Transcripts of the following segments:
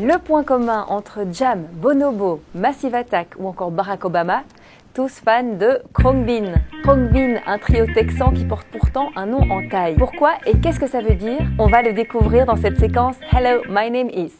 Le point commun entre Jam, Bonobo, Massive Attack ou encore Barack Obama, tous fans de Khruangbin. Khruangbin, un trio texan qui porte pourtant un nom en thaï. Pourquoi et qu'est-ce que ça veut dire? On va le découvrir dans cette séquence Hello, my name is.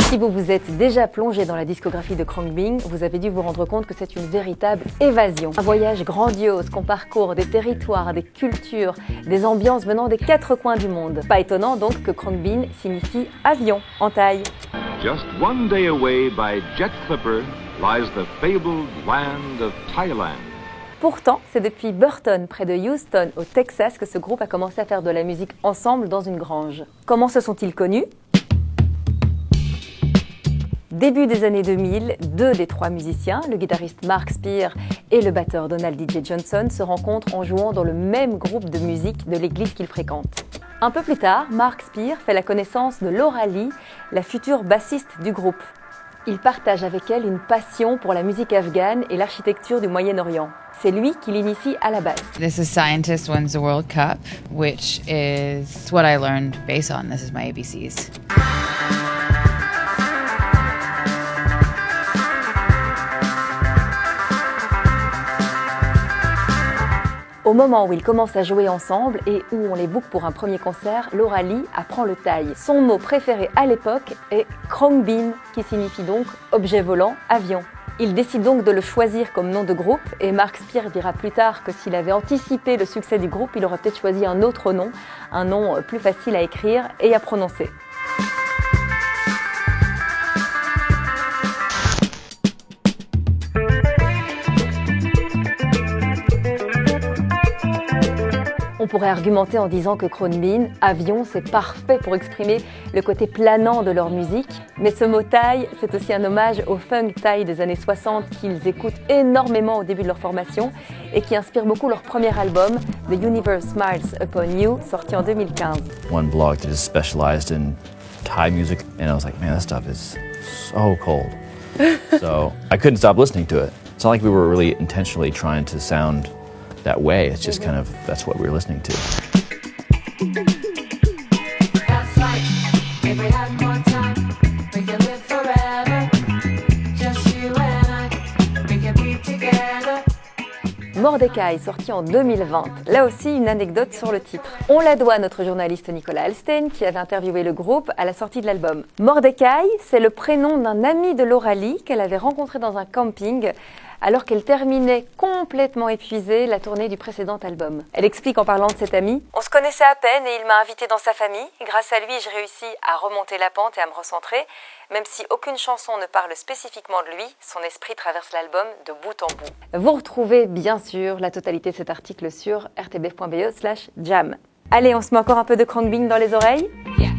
Si vous vous êtes déjà plongé dans la discographie de Khruangbin, vous avez dû vous rendre compte que c'est une véritable évasion. Un voyage grandiose qu'on parcourt des territoires, des cultures, des ambiances venant des quatre coins du monde. Pas étonnant donc que Khruangbin signifie avion en thaï. Just one day away by jet clipper lies the fabled land of Thailand. Pourtant, c'est depuis Burton, près de Houston, au Texas, que ce groupe a commencé à faire de la musique ensemble dans une grange. Comment se sont-ils connus ? Début des années 2000, deux des trois musiciens, le guitariste Mark Spear et le batteur Donald DJ Johnson, se rencontrent en jouant dans le même groupe de musique de l'église qu'ils fréquentent. Un peu plus tard, Mark Spear fait la connaissance de Laura Lee, la future bassiste du groupe. Il partage avec elle une passion pour la musique afghane et l'architecture du Moyen-Orient. C'est lui qui l'initie à la basse. This is Scientist Wins the World Cup, which is what I learned based on. This is my ABCs. Au moment où ils commencent à jouer ensemble et où on les book pour un premier concert, Laura Lee apprend le thaï. Son mot préféré à l'époque est Khruangbin, qui signifie donc objet volant, avion. Il décide donc de le choisir comme nom de groupe et Mark Spear dira plus tard que s'il avait anticipé le succès du groupe, il aurait peut-être choisi un autre nom, un nom plus facile à écrire et à prononcer. On pourrait argumenter en disant que Khruangbin, avion, c'est parfait pour exprimer le côté planant de leur musique. Mais ce mot thaï, c'est aussi un hommage au funk thaï des années 60 qu'ils écoutent énormément au début de leur formation et qui inspire beaucoup leur premier album, The Universe Smiles Upon You, sorti en 2015. One blog that is specialized in Thai music, and I was like, man, that stuff is so cold. So I couldn't stop listening to it. It's not like we were really intentionally trying to sound that way. It's just kind of, that's what we were listening to. Mordecai, sorti en 2020. Là aussi, une anecdote sur le titre. On la doit à notre journaliste Nicolas Alstein, qui avait interviewé le groupe à la sortie de l'album. Mordecai, c'est le prénom d'un ami de Laura Lee qu'elle avait rencontré dans un camping alors qu'elle terminait complètement épuisée la tournée du précédent album. Elle explique en parlant de cet ami: « On se connaissait à peine et il m'a invité dans sa famille. Grâce à lui, j'ai réussi à remonter la pente et à me recentrer. Même si aucune chanson ne parle spécifiquement de lui, son esprit traverse l'album de bout en bout. » Vous retrouvez bien sûr la totalité de cet article sur rtbf.be/jam. Allez, on se met encore un peu de Khruangbin dans les oreilles? Yeah.